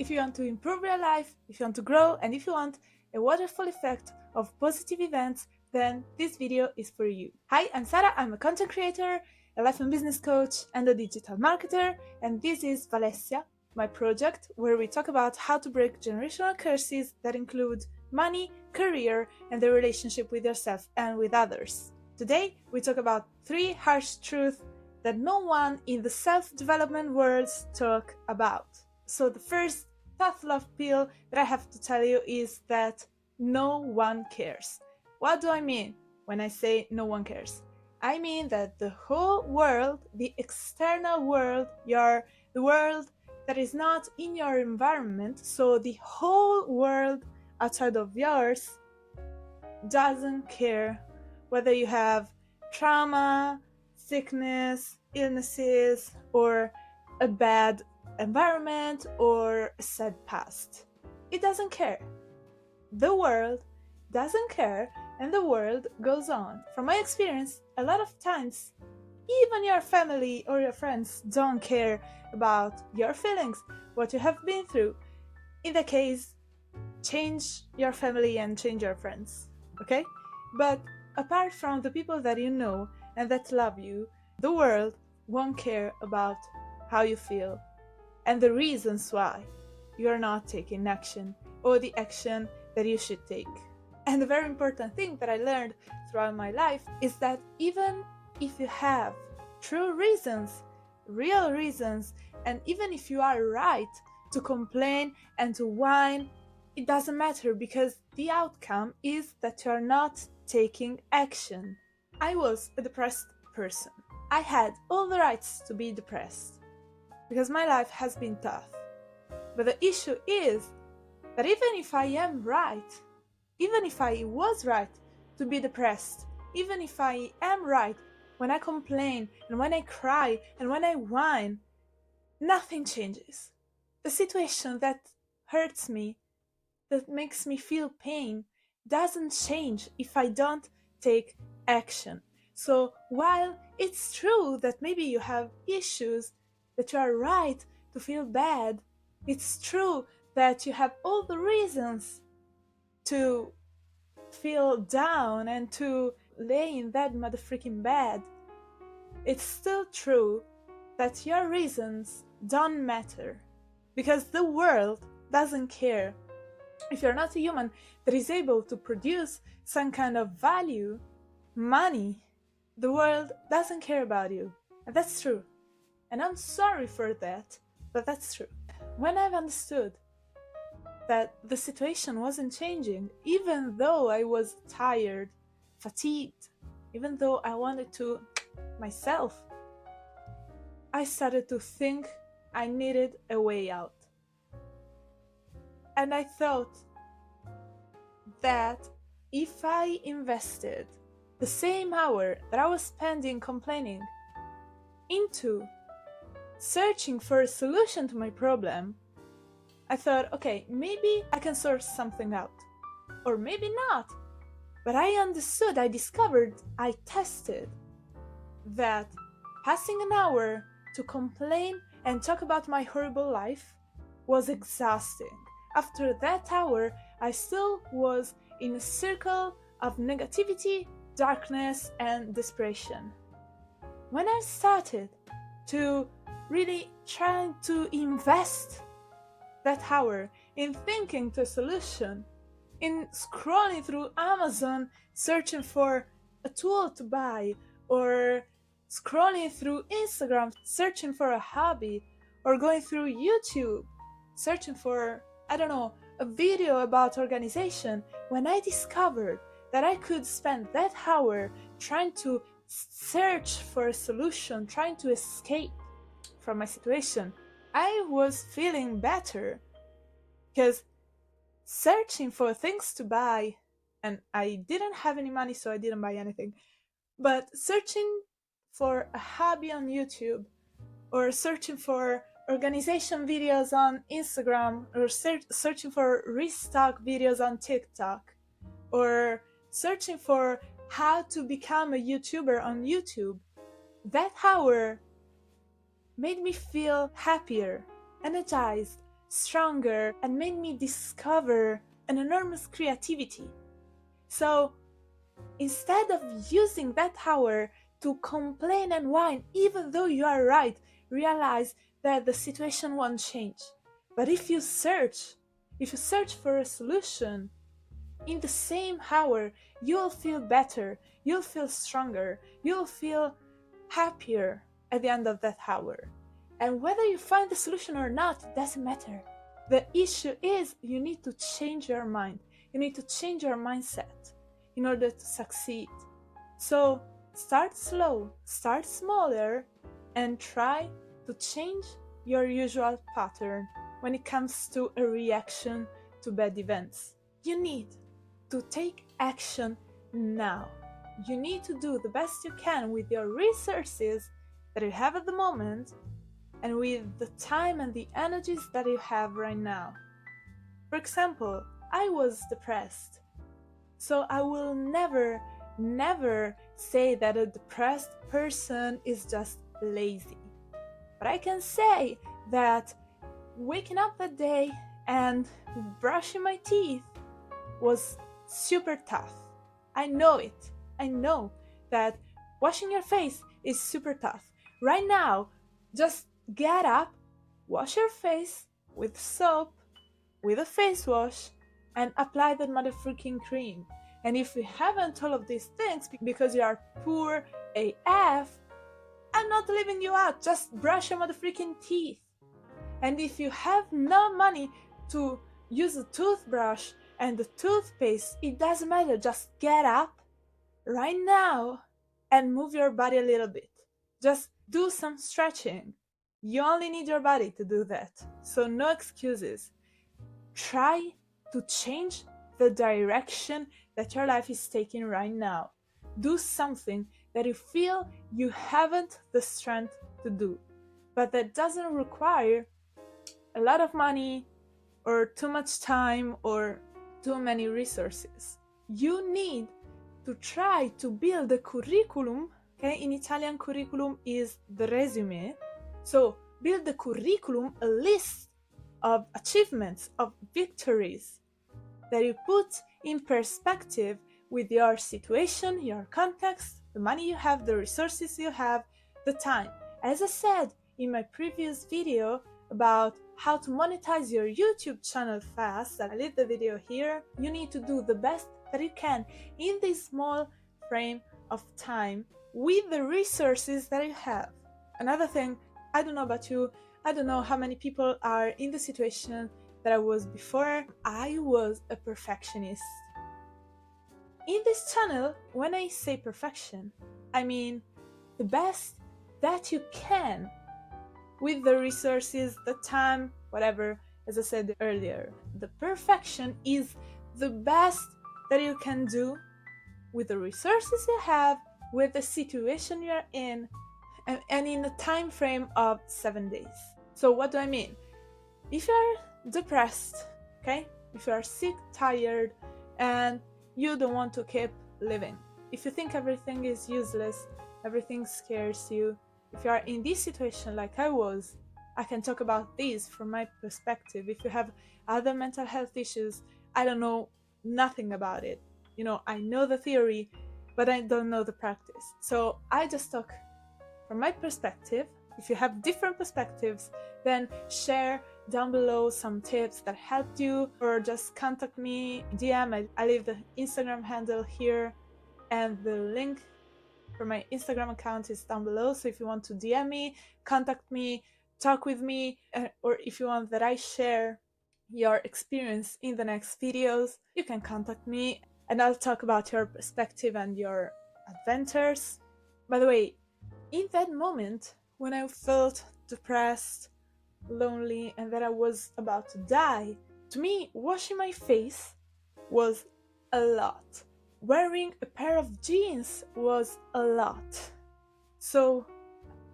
If you want to improve your life, if you want to grow, and if you want a waterfall effect of positive events, then this video is for you. Hi, I'm Sarah, I'm a content creator, a life and business coach, and a digital marketer, and this is Valencia, my project where we talk about how to break generational curses that include money, career, and the relationship with yourself and with others. Today, we talk about 3 harsh truths that no one in the self-development world talk about. So the first tough love pill that I have to tell you is that no one cares. What do I mean when I say no one cares? I mean that the whole world, the external world, the world that is not in your environment, so the whole world outside of yours doesn't care whether you have trauma, sickness, illnesses, or a bad environment or a sad past. It doesn't care. The world doesn't care, and the world goes on. From my experience, a lot of times, even your family or your friends don't care about your feelings, what you have been through. In that case, change your family and change your friends, okay? But apart from the people that you know and that love you, the world won't care about how you feel and the reasons why you are not taking action or the action that you should take. And the very important thing that I learned throughout my life is that even if you have true reasons, real reasons, and even if you are right to complain and to whine, it doesn't matter because the outcome is that you are not taking action. I was a depressed person. I had all the rights to be depressed because my life has been tough. But the issue is that even if I am right, even if I was right to be depressed, even if I am right when I complain and when I cry and when I whine, nothing changes. The situation that hurts me, that makes me feel pain, doesn't change if I don't take action. So while it's true that maybe you have issues, that you are right to feel bad, it's true that you have all the reasons to feel down and to lay in that motherfucking bed, it's still true that your reasons don't matter because the world doesn't care. If you're not a human that is able to produce some kind of value, money, the world doesn't care about you. And that's true. And I'm sorry for that, but that's true. When I've understood that the situation wasn't changing, even though I was tired, fatigued, even though I wanted to myself, I started to think I needed a way out. And I thought that if I invested the same hour that I was spending complaining into searching for a solution to my problem, I thought, okay, maybe I can sort something out. Or maybe not. But I understood, I discovered, I tested that passing an hour to complain and talk about my horrible life was exhausting. After that hour, I still was in a circle of negativity, darkness, and desperation. When I started to really try to invest that hour in thinking to a solution, in scrolling through Amazon, searching for a tool to buy, or scrolling through Instagram, searching for a hobby, or going through YouTube, searching for, a video about organization, when I discovered that I could spend that hour trying to search for a solution, trying to escape from my situation, I was feeling better because searching for things to buy, and I didn't have any money, so I didn't buy anything, but searching for a hobby on YouTube or searching for organization videos on Instagram or searching for restock videos on TikTok or searching for how to become a YouTuber on YouTube, that hour made me feel happier, energized, stronger, and made me discover an enormous creativity. So instead of using that hour to complain and whine, even though you are right, realize that the situation won't change. But if you search for a solution, in the same hour, you'll feel better, you'll feel stronger, you'll feel happier at the end of that hour. And whether you find the solution or not, it doesn't matter. The issue is you need to change your mind. You need to change your mindset in order to succeed. So start slow, start smaller, and try to change your usual pattern when it comes to a reaction to bad events. You need to take action now. You need to do the best you can with your resources that you have at the moment and with the time and the energies that you have right now. For example, I was depressed. So I will never say that a depressed person is just lazy. But I can say that waking up that day and brushing my teeth was super tough. I know it. I know that washing your face is super tough. Right now, just get up, wash your face with soap, with a face wash, and apply that motherfucking cream. And if you haven't all of these things because you are poor AF, I'm not leaving you out. Just brush your motherfucking teeth. And if you have no money to use a toothbrush and the toothpaste, it doesn't matter. Just get up right now and move your body a little bit. Just do some stretching. You only need your body to do that. So no excuses. Try to change the direction that your life is taking right now. Do something that you feel you haven't the strength to do, but that doesn't require a lot of money or too much time or too many resources. You need to try to build a curriculum. Okay, in Italian, curriculum is the resume. So build a curriculum, a list of achievements, of victories that you put in perspective with your situation, your context, the money you have, the resources you have, the time. As I said in my previous video about how to monetize your YouTube channel fast, I leave the video here, you need to do the best that you can in this small frame of time with the resources that you have. Another thing, I don't know about you, I don't know how many people are in the situation that I was before. I was a perfectionist. In this channel, when I say perfection, I mean the best that you can with the resources, the time, whatever, as I said earlier. The perfection is the best that you can do with the resources you have, with the situation you're in, and in a time frame of 7 days. So what do I mean? If you're depressed, okay? If you are sick, tired, and you don't want to keep living, if you think everything is useless, everything scares you, if you are in this situation like I was, I can talk about this from my perspective. If you have other mental health issues, I don't know nothing about it. You know, I know the theory, but I don't know the practice. So I just talk from my perspective. If you have different perspectives, then share down below some tips that helped you, or just contact me, DM. I leave the Instagram handle here, and the link for my Instagram account is down below. So if you want to DM me, contact me, talk with me, or if you want that I share your experience in the next videos, you can contact me and I'll talk about your perspective and your adventures. By the way, in that moment when I felt depressed, lonely, and that I was about to die, to me, washing my face was a lot. Wearing a pair of jeans was a lot. So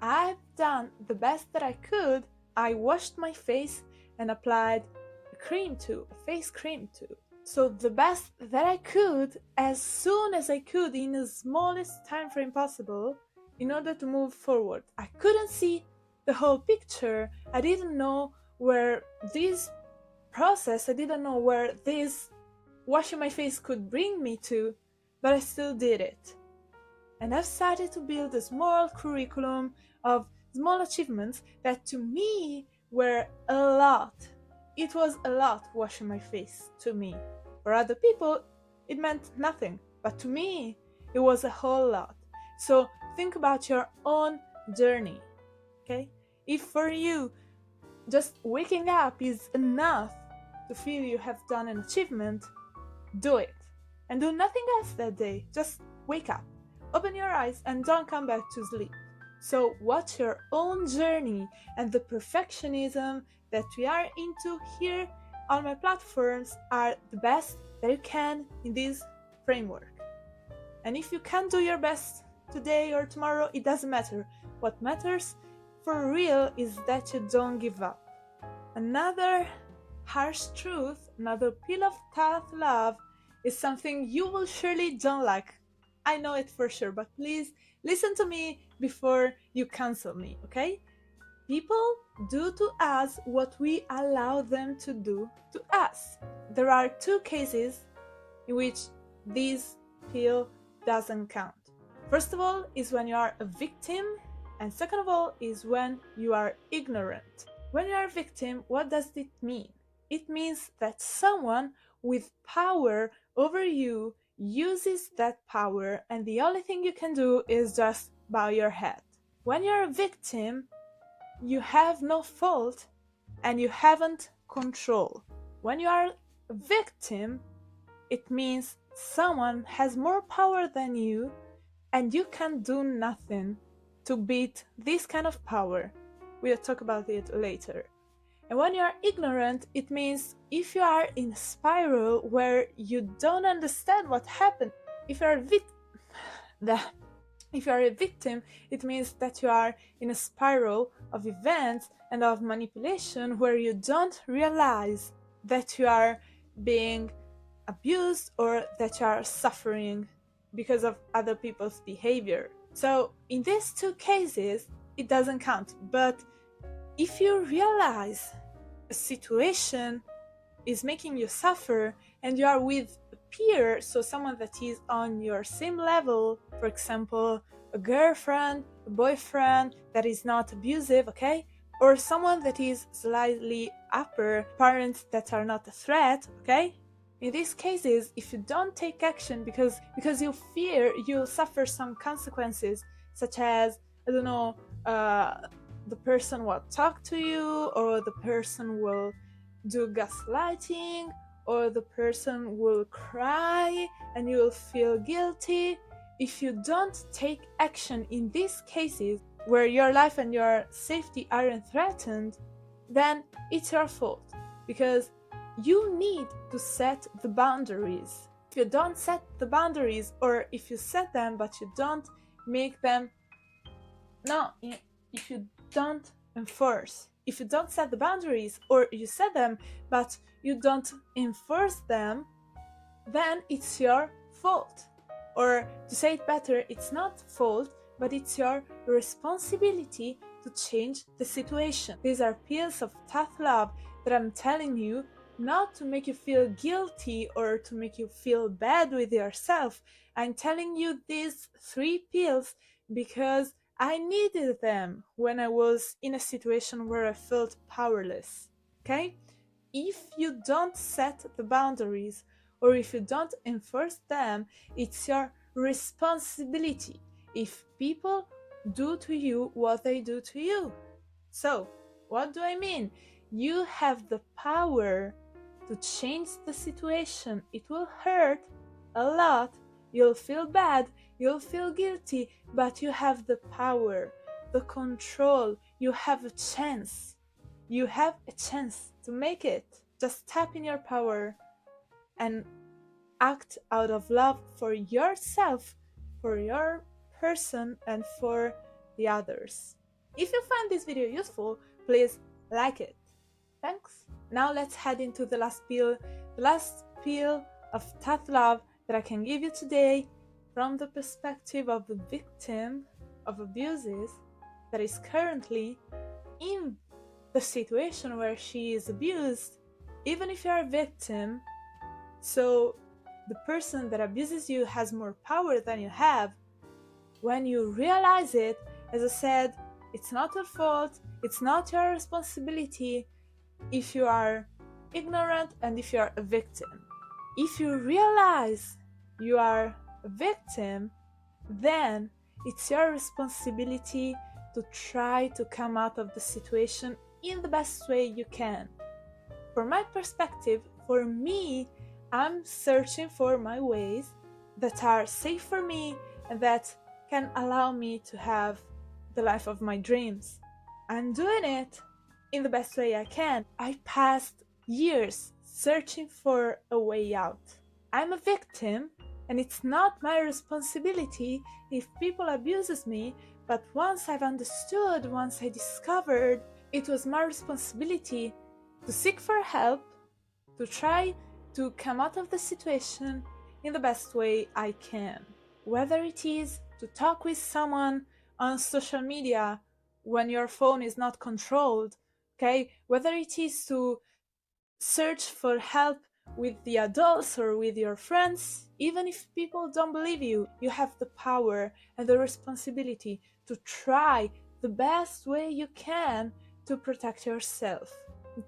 I've done the best that I could. I washed my face and applied a cream too, a face cream too. So the best that I could, as soon as I could, in the smallest time frame possible, in order to move forward. I couldn't see the whole picture. I didn't know where this process, I didn't know where this washing my face could bring me to, but I still did it. And I've started to build a small curriculum of small achievements that to me were a lot. It was a lot washing my face to me. For other people, it meant nothing, but to me, it was a whole lot. So think about your own journey, okay? If for you, just waking up is enough to feel you have done an achievement, do it. And do nothing else that day. Just wake up, open your eyes, and don't come back to sleep. So watch your own journey, and the perfectionism that we are into here on my platforms are the best that you can in this framework. And if you can't do your best today or tomorrow, it doesn't matter. What matters for real is that you don't give up. Another harsh truth, another pill of tough love is something you will surely don't like. I know it for sure, but please listen to me before you cancel me, okay? People do to us what we allow them to do to us. There are two cases in which this pill doesn't count. First of all is when you are a victim, and second of all is when you are ignorant. When you are a victim, what does it mean? It means that someone with power over you uses that power, and the only thing you can do is just bow your head. When you're a victim, you have no fault and you haven't control. When you are a victim, it means someone has more power than you and you can do nothing to beat this kind of power. We'll talk about it later. And when you are ignorant, it means if you are in a spiral where you don't understand what happened, if you are a victim, it means that you are in a spiral of events and of manipulation where you don't realize that you are being abused or that you are suffering because of other people's behavior. So in these two cases, it doesn't count. But if you realize a situation is making you suffer and you are with a peer, so someone that is on your same level, for example, a girlfriend, a boyfriend that is not abusive, okay? Or someone that is slightly upper, parents that are not a threat, okay? In these cases, if you don't take action because you fear you'll suffer some consequences, such as, I don't know, the person will talk to you, or the person will do gaslighting, or the person will cry and you will feel guilty. If you don't take action in these cases where your life and your safety aren't threatened, then it's your fault, because you need to set the boundaries. If you don't set the boundaries, or if you set them but you don't make them, if you don't enforce, if you don't set the boundaries, or you set them but you don't enforce them, then it's your fault. Or to say it better, it's not fault, but it's your responsibility to change the situation. These are pills of tough love that I'm telling you, not to make you feel guilty or to make you feel bad with yourself. I'm telling you these 3 pills because I needed them when I was in a situation where I felt powerless. Okay? If you don't set the boundaries, or if you don't enforce them, it's your responsibility if people do to you what they do to you. So, what do I mean? You have the power to change the situation. It will hurt a lot. You'll feel bad, you'll feel guilty, but you have the power, the control. You have a chance. You have a chance to make it. Just tap in your power and act out of love for yourself, for your person, and for the others. If you find this video useful, please like it. Thanks. Now let's head into the last pill of tough love that I can give you today from the perspective of the victim of abuses that is currently in the situation where she is abused, even if you're a victim, so the person that abuses you has more power than you have, when you realize it, as I said, it's not your fault, it's not your responsibility if you are ignorant and if you are a victim. If you realize you are a victim, then it's your responsibility to try to come out of the situation in the best way you can. From my perspective, for me, I'm searching for my ways that are safe for me and that can allow me to have the life of my dreams. I'm doing it in the best way I can. I passed years searching for a way out. I'm a victim, and it's not my responsibility if people abuses me, but once I've understood, once I discovered, it was my responsibility to seek for help, to try to come out of the situation in the best way I can. Whether it is to talk with someone on social media when your phone is not controlled, okay? Whether it is to search for help with the adults or with your friends, even if people don't believe you, you have the power and the responsibility to try the best way you can to protect yourself,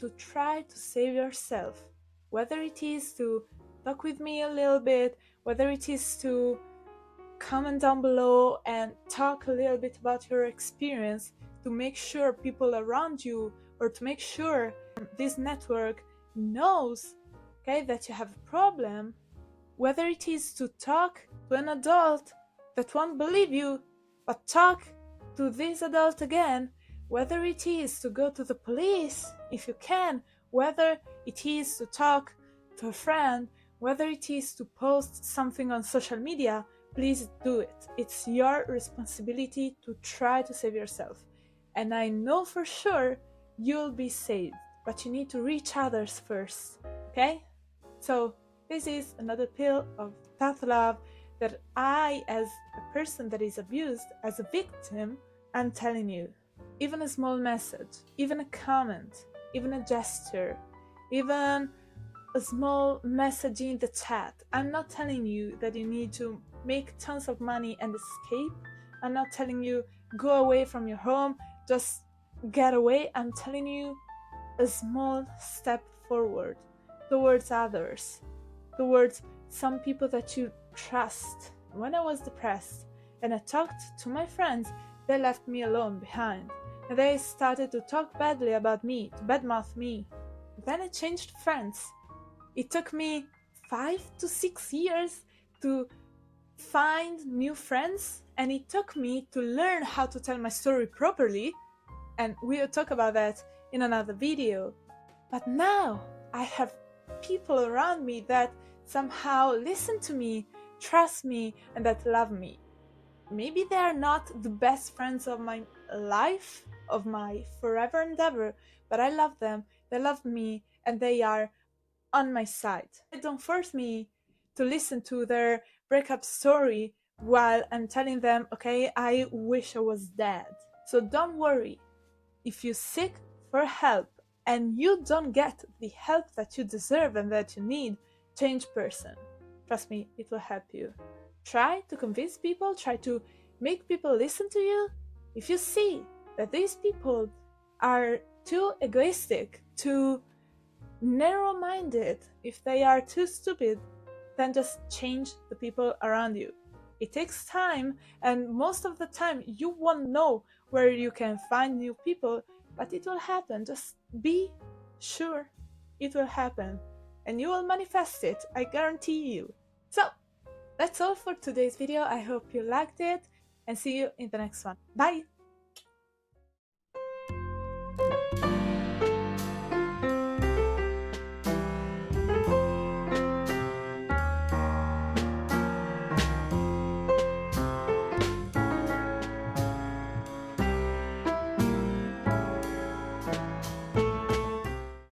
to try to save yourself. Whether it is to talk with me a little bit, whether it is to comment down below and talk a little bit about your experience to make sure people around you, or to make sure this network knows, okay, that you have a problem. Whether it is to talk to an adult that won't believe you, but talk to this adult again, whether it is to go to the police if you can, whether it is to talk to a friend, whether it is to post something on social media, please do it. It's your responsibility to try to save yourself. And I know for sure you'll be saved, but you need to reach others first, okay? So this is another pill of tough love that I, as a person that is abused, as a victim, I'm telling you. Even a small message, even a comment, even a gesture, even a small message in the chat. I'm not telling you that you need to make tons of money and escape. I'm not telling you go away from your home, just get away. I'm telling you a small step forward towards others, towards some people that you trust. When I was depressed and I talked to my friends, they left me alone behind. And they started to talk badly about me, to badmouth me. Then I changed friends. It took me 5 to 6 years to find new friends, and it took me to learn how to tell my story properly, and we'll talk about that in another video. But now I have people around me that somehow listen to me, trust me, and that love me. Maybe they are not the best friends of my life, of my forever endeavor, but I love them, they love me, and they are on my side. They don't force me to listen to their breakup story while I'm telling them, okay, I wish I was dead. So don't worry. If you seek for help and you don't get the help that you deserve and that you need, change person. Trust me, it will help you. Try to convince people, try to make people listen to you. If you see that these people are too egoistic, too narrow-minded, if they are too stupid, then just change the people around you. It takes time, and most of the time you won't know where you can find new people, but it will happen. Just be sure it will happen, and you will manifest it, I guarantee you. So that's all for today's video. I hope you liked it, and see you in the next one. Bye!